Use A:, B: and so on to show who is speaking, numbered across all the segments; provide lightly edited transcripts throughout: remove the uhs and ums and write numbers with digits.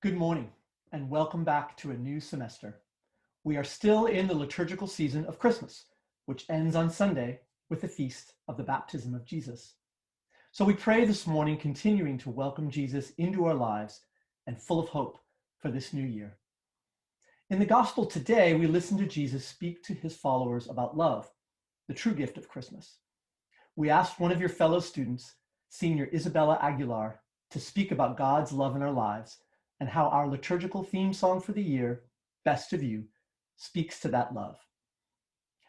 A: Good morning, and welcome back to a new semester. We are still in the liturgical season of Christmas, which ends on Sunday with the feast of the baptism of Jesus. So we pray this morning, continuing to welcome Jesus into our lives and full of hope for this new year. In the gospel today, we listen to Jesus speak to his followers about love, the true gift of Christmas. We asked one of your fellow students, Senior Isabella Aguilar, to speak about God's love in our lives and how our liturgical theme song for the year, Best of You, speaks to that love.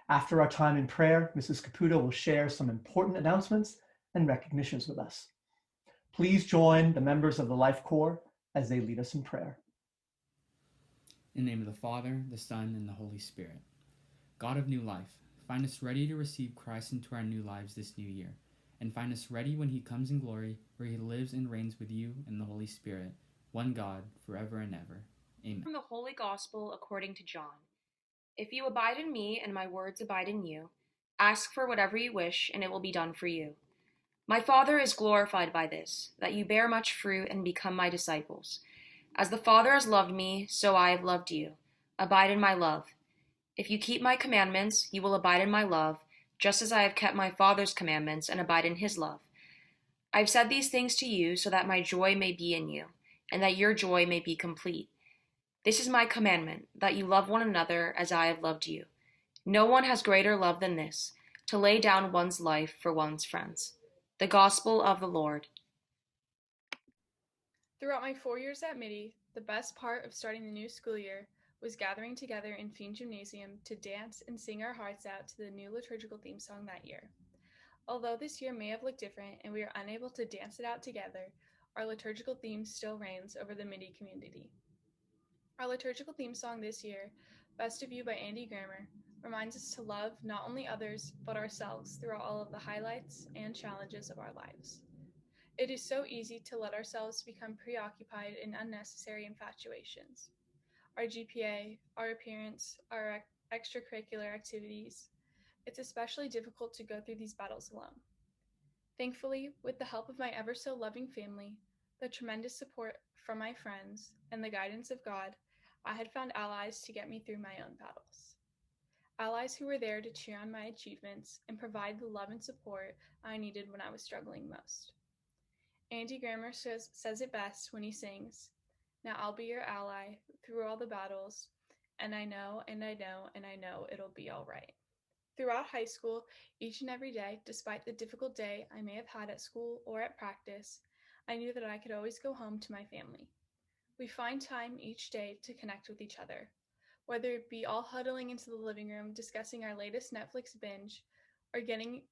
A: After our time in prayer, Mrs. Caputo will share some important announcements and recognitions with us. Please join the members of the Life Corps as they lead us in prayer.
B: In the name of the Father, the Son, and the Holy Spirit. God of new life, find us ready to receive Christ into our new lives this new year, and find us ready when he comes in glory, where he lives and reigns with you and the Holy Spirit, one God, forever and ever. Amen.
C: From the Holy Gospel according to John. If you abide in me and my words abide in you, ask for whatever you wish, and it will be done for you. My Father is glorified by this, that you bear much fruit and become my disciples. As the Father has loved me, so I have loved you. Abide in my love. If you keep my commandments, you will abide in my love, just as I have kept my Father's commandments and abide in his love. I have said these things to you so that my joy may be in you, and that your joy may be complete. This is my commandment, that you love one another as I have loved you. No one has greater love than this, to lay down one's life for one's friends. The Gospel of the Lord.
D: Throughout my 4 years at MIDI, the best part of starting the new school year was gathering together in Fiend Gymnasium to dance and sing our hearts out to the new liturgical theme song that year. Although this year may have looked different and we are unable to dance it out together, our liturgical theme still reigns over the MIDI community. Our liturgical theme song this year, Best of You by Andy Grammer, reminds us to love not only others, but ourselves throughout all of the highlights and challenges of our lives. It is so easy to let ourselves become preoccupied in unnecessary infatuations. Our GPA, our appearance, our extracurricular activities. It's especially difficult to go through these battles alone. Thankfully, with the help of my ever so loving family, the tremendous support from my friends, and the guidance of God, I had found allies to get me through my own battles. Allies who were there to cheer on my achievements and provide the love and support I needed when I was struggling most. Andy Grammer says it best when he sings, "Now I'll be your ally through all the battles, and I know, and I know, and I know it'll be all right." Throughout high school, each and every day, despite the difficult day I may have had at school or at practice, I knew that I could always go home to my family. We find time each day to connect with each other, whether it be all huddling into the living room discussing our latest Netflix binge, or getting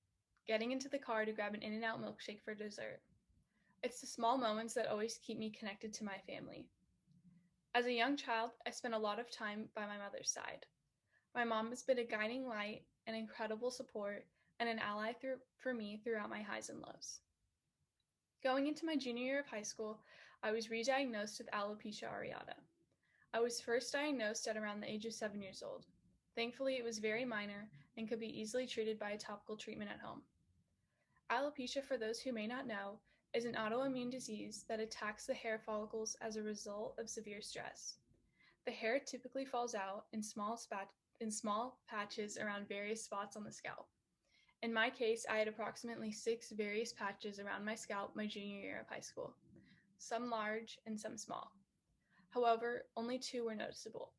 D: into the car to grab an In-N-Out milkshake for dessert. It's the small moments that always keep me connected to my family. As a young child, I spent a lot of time by my mother's side. My mom has been a guiding light, an incredible support, and an ally for me throughout my highs and lows. Going into my junior year of high school, I was re-diagnosed with alopecia areata. I was first diagnosed at around the age of 7 years old. Thankfully, it was very minor and could be easily treated by a topical treatment at home. Alopecia, for those who may not know, is an autoimmune disease that attacks the hair follicles as a result of severe stress. The hair typically falls out in small patches around various spots on the scalp. In my case, I had approximately 6 various patches around my scalp my junior year of high school, some large and some small. However, only 2 were noticeable.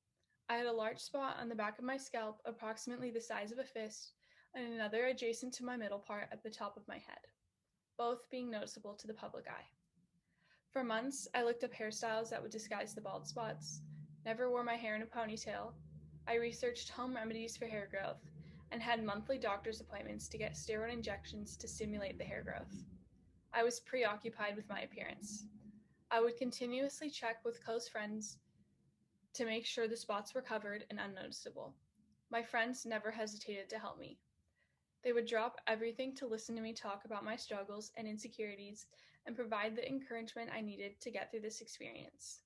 D: I had a large spot on the back of my scalp approximately the size of a fist, and another adjacent to my middle part at the top of my head, both being noticeable to the public eye. For months, I looked up hairstyles that would disguise the bald spots, never wore my hair in a ponytail. I researched home remedies for hair growth, and had monthly doctor's appointments to get steroid injections to stimulate the hair growth. I was preoccupied with my appearance. I would continuously check with close friends to make sure the spots were covered and unnoticeable. My friends never hesitated to help me. They would drop everything to listen to me talk about my struggles and insecurities and provide the encouragement I needed to get through this experience.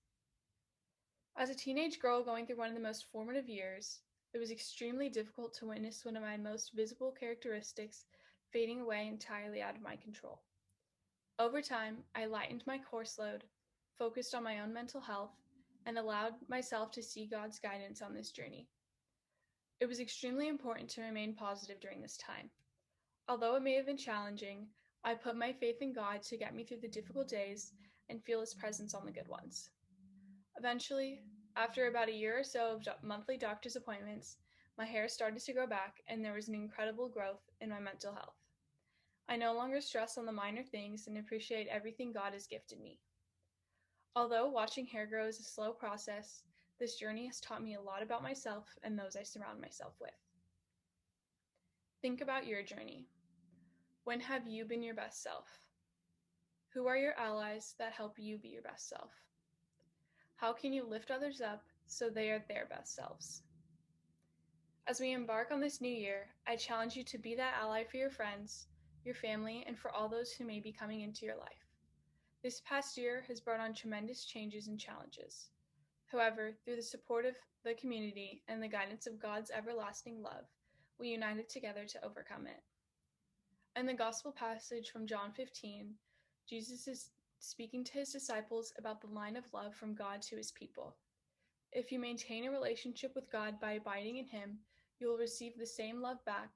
D: As a teenage girl going through one of the most formative years, it was extremely difficult to witness one of my most visible characteristics fading away entirely out of my control. Over time, I lightened my course load, focused on my own mental health, and allowed myself to see God's guidance on this journey. It was extremely important to remain positive during this time. Although it may have been challenging, I put my faith in God to get me through the difficult days and feel His presence on the good ones. Eventually, after about a year or so of monthly doctor's appointments, my hair started to grow back and there was an incredible growth in my mental health. I no longer stress on the minor things and appreciate everything God has gifted me. Although watching hair grow is a slow process, this journey has taught me a lot about myself and those I surround myself with. Think about your journey. When have you been your best self? Who are your allies that help you be your best self? How can you lift others up so they are their best selves? As we embark on this new year, I challenge you to be that ally for your friends, your family, and for all those who may be coming into your life. This past year has brought on tremendous changes and challenges. However, through the support of the community and the guidance of God's everlasting love, we united together to overcome it. In the gospel passage from John 15, Jesus is speaking to his disciples about the line of love from God to his people. If you maintain a relationship with God by abiding in him, you will receive the same love back.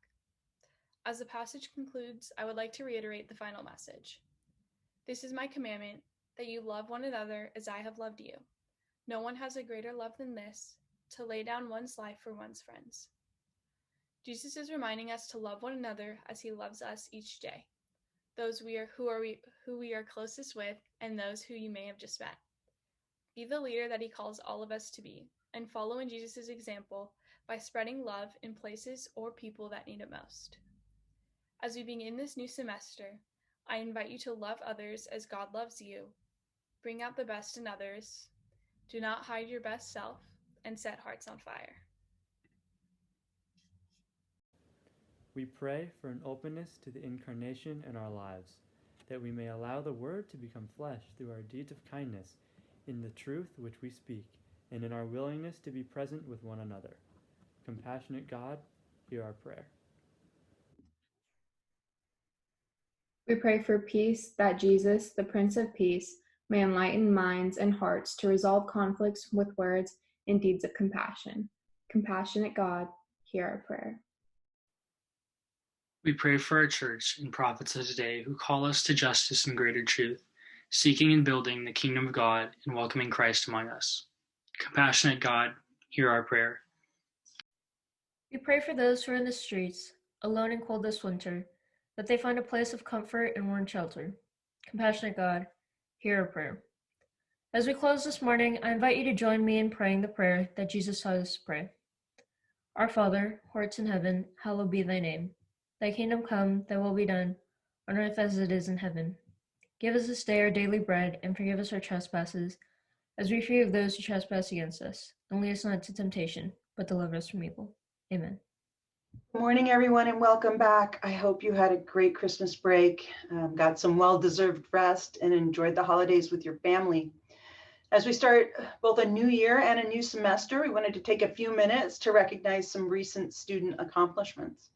D: As the passage concludes, I would like to reiterate the final message. This is my commandment, that you love one another as I have loved you. No one has a greater love than this, to lay down one's life for one's friends. Jesus is reminding us to love one another as he loves us each day, those who we are closest with and those who you may have just met. Be the leader that he calls all of us to be, and follow in Jesus' example by spreading love in places or people that need it most. As we begin this new semester, I invite you to love others as God loves you, bring out the best in others, do not hide your best self, and set hearts on fire.
E: We pray for an openness to the incarnation in our lives, that we may allow the Word to become flesh through our deeds of kindness, in the truth which we speak, and in our willingness to be present with one another. Compassionate God, hear our prayer.
F: We pray for peace, that Jesus, the Prince of Peace, may enlighten minds and hearts to resolve conflicts with words and deeds of compassion. Compassionate God, hear our prayer.
G: We pray for our church and prophets of today who call us to justice and greater truth, seeking and building the kingdom of God and welcoming Christ among us. Compassionate God, hear our prayer.
H: We pray for those who are in the streets, alone and cold this winter, that they find a place of comfort and warm shelter. Compassionate God, hear our prayer. As we close this morning, I invite you to join me in praying the prayer that Jesus taught us to pray. Our Father, who art in heaven, hallowed be thy name. Thy kingdom come, thy will be done, on earth as it is in heaven. Give us this day our daily bread, and forgive us our trespasses, as we forgive those who trespass against us. And lead us not into temptation, but deliver us from evil. Amen.
I: Good morning, everyone, and welcome back. I hope you had a great Christmas break, got some well-deserved rest, and enjoyed the holidays with your family. As we start both a new year and a new semester, we wanted to take a few minutes to recognize some recent student accomplishments.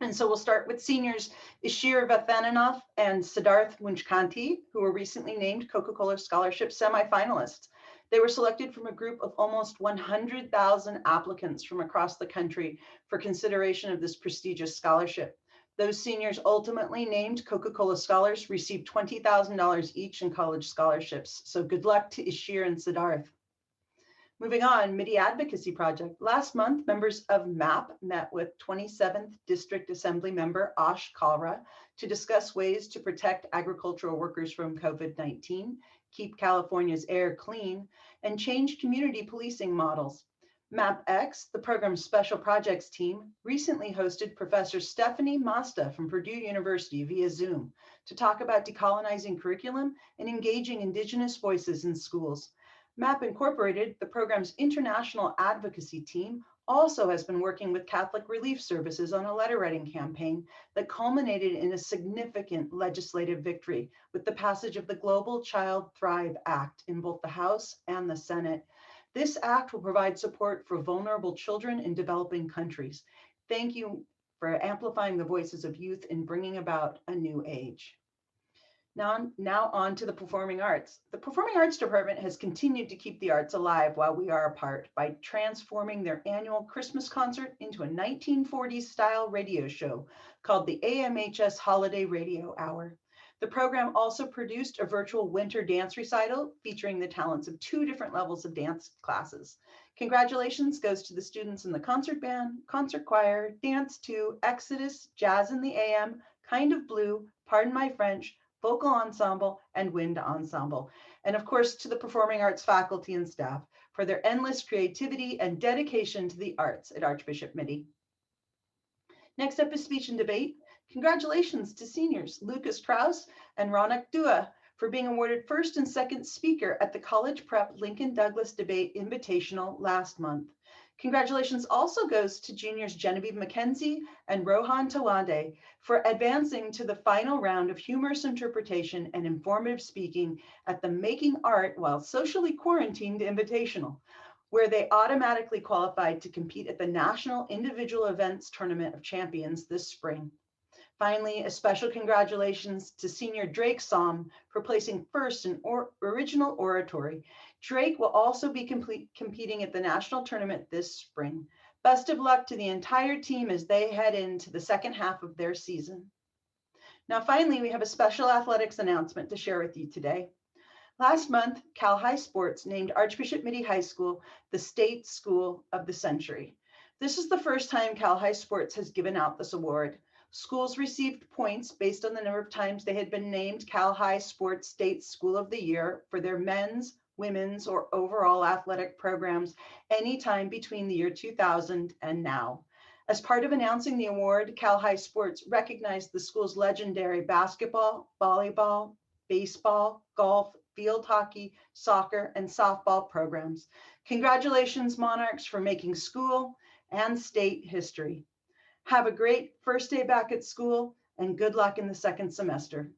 I: And so we'll start with seniors Ishir Vathaninoff and Siddharth Munchkanti, who were recently named Coca-Cola Scholarship semifinalists. They were selected from a group of almost 100,000 applicants from across the country for consideration of this prestigious scholarship. Those seniors ultimately named Coca-Cola Scholars received $20,000 each in college scholarships. So good luck to Ishir and Siddharth. Moving on, MIDI Advocacy Project. Last month, members of MAP met with 27th District Assembly member Ash Kalra to discuss ways to protect agricultural workers from COVID-19, keep California's air clean, and change community policing models. MapX, the program's special projects team, recently hosted Professor Stephanie Masta from Purdue University via Zoom to talk about decolonizing curriculum and engaging Indigenous voices in schools. MAP Incorporated, the program's international advocacy team, also has been working with Catholic Relief Services on a letter writing campaign that culminated in a significant legislative victory with the passage of the Global Child Thrive Act in both the House and the Senate. This act will provide support for vulnerable children in developing countries. Thank you for amplifying the voices of youth and bringing about a new age. Now on to the performing arts. The performing arts department has continued to keep the arts alive while we are apart by transforming their annual Christmas concert into a 1940s style radio show called the AMHS Holiday Radio Hour. The program also produced a virtual winter dance recital featuring the talents of 2 different levels of dance classes. Congratulations goes to the students in the concert band, concert choir, Dance 2, Exodus, Jazz in the AM, Kind of Blue, Pardon My French, Vocal Ensemble, and Wind Ensemble. And of course, to the performing arts faculty and staff for their endless creativity and dedication to the arts at Archbishop Mitty. Next up is speech and debate. Congratulations to seniors Lucas Krause and Ronak Dua for being awarded first and second speaker at the College Prep Lincoln Douglas Debate Invitational last month. Congratulations also goes to juniors Genevieve McKenzie and Rohan Tawande for advancing to the final round of humorous interpretation and informative speaking at the Making Art While Socially Quarantined Invitational, where they automatically qualified to compete at the National Individual Events Tournament of Champions this spring. Finally, a special congratulations to senior Drake Somm for placing first in original oratory. Drake will also be competing at the national tournament this spring. Best of luck to the entire team as they head into the second half of their season. Now, finally, we have a special athletics announcement to share with you today. Last month, Cal High Sports named Archbishop Mitty High School the State School of the Century. This is the first time Cal High Sports has given out this award. Schools received points based on the number of times they had been named Cal High Sports State School of the Year for their men's, women's, or overall athletic programs anytime between the year 2000 and now. As part of announcing the award, Cal High Sports recognized the school's legendary basketball, volleyball, baseball, golf, field hockey, soccer, and softball programs. Congratulations, Monarchs, for making school and state history. Have a great first day back at school and good luck in the second semester.